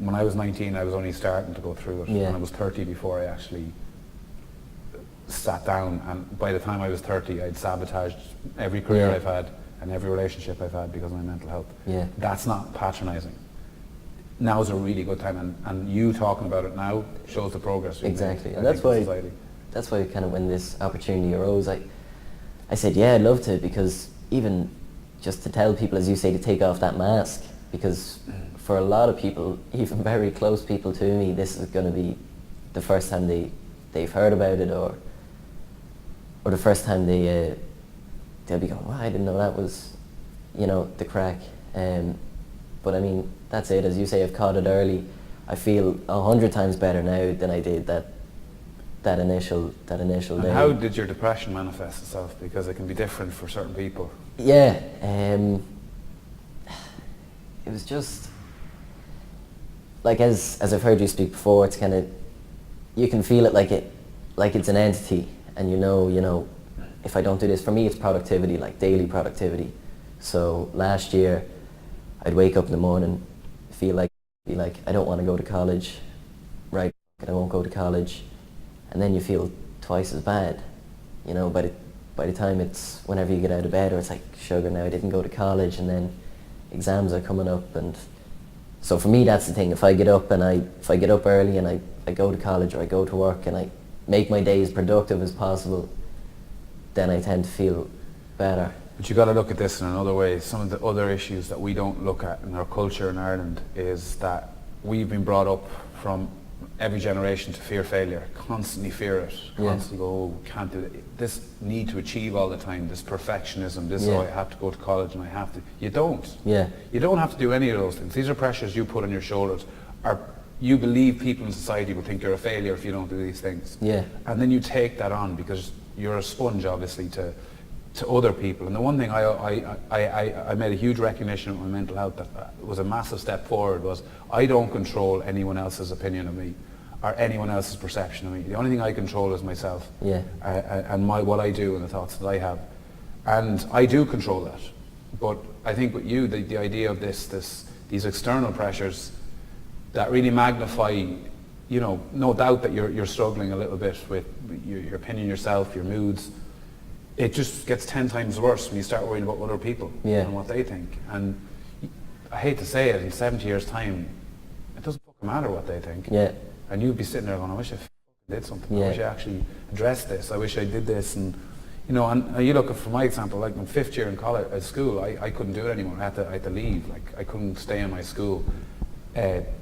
when I was 19, I was only starting to go through it, Yeah. and I was 30 before I actually sat down, and by the time I was 30, I'd sabotaged every career Yeah. I've had and every relationship I've had because of my mental health. Yeah. That's not patronising. Now's a really good time, and you talking about it now shows the progress we've Exactly, made, and I that's think, in why. society. That's why kind of when this opportunity arose, I said, yeah, I'd love to, because even just to tell people, as you say, to take off that mask, because for a lot of people, even very close people to me, this is going to be the first time they've heard about it, or the first time they'll be going, wow, I didn't know that was, you know, the crack. But I mean, that's it. As you say, I've caught it early. I feel 100 times better now than I did that initial And day. how did your depression manifest itself? Because it can be different for certain people. Yeah, it was just like, as I've heard you speak before, it's kind of, you can feel it like it's an entity, and you know, if I don't do this, for me it's productivity, like daily productivity. So last year, I'd wake up in the morning, be like, I don't want to go to college, right? I won't go to college, and then you feel twice as bad, you know, by the time it's whenever you get out of bed, or it's like, sugar, now I didn't go to college, and then exams are coming up, and so for me that's the thing. If I get up early and I go to college or I go to work and I make my day as productive as possible, then I tend to feel better. But you got to look at this in another way. Some of the other issues that we don't look at in our culture in Ireland is that we've been brought up from every generation to fear failure, constantly fear it, constantly go, oh, can't do it. This need to achieve all the time, this perfectionism, this, oh, I have to go to college and I have to. You don't. Yeah. You don't have to do any of those things. These are pressures you put on your shoulders. You believe people in society will think you're a failure if you don't do these things. Yeah. And then you take that on because you're a sponge, obviously, to other people. And the one thing I made a huge recognition of my mental health that was a massive step forward was I don't control anyone else's opinion of me or anyone else's perception of me. The only thing I control is myself. Yeah. And what I do and the thoughts that I have. And I do control that. But I think with you, the idea of these external pressures that really magnify, you know, no doubt that you're struggling a little bit with your opinion yourself, your moods. It just gets 10 times worse when you start worrying about other people and what they think. And I hate to say it, in 70 years' time, it doesn't fucking matter what they think. Yeah. And you'd be sitting there going, I wish I did something. Yeah. I wish I actually addressed this. I wish I did this. And you know, and you look at, for my example, like in 5th year in college, at school, I couldn't do it anymore. I had to leave. Like I couldn't stay in my school.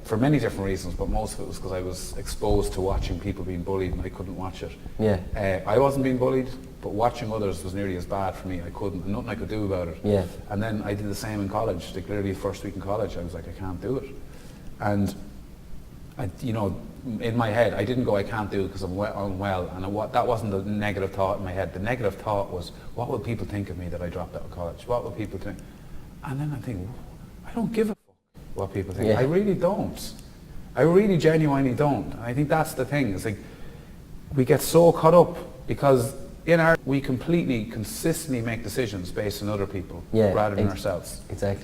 For many different reasons, but most of it was because I was exposed to watching people being bullied and I couldn't watch it. Yeah. I wasn't being bullied, but watching others was nearly as bad for me. I couldn't, and nothing I could do about it. Yeah. And then I did the same in college. Like literally first week in college, I was like, I can't do it. And you know, in my head, I didn't go, I can't do it because I'm unwell. And that wasn't the negative thought in my head. The negative thought was, what will people think of me that I dropped out of college? What will people think? And then I think, I don't give a what people think. I really don't. I really genuinely don't. And I think that's the thing. It's like we get so caught up because in our we consistently make decisions based on other people rather than ourselves. Exactly.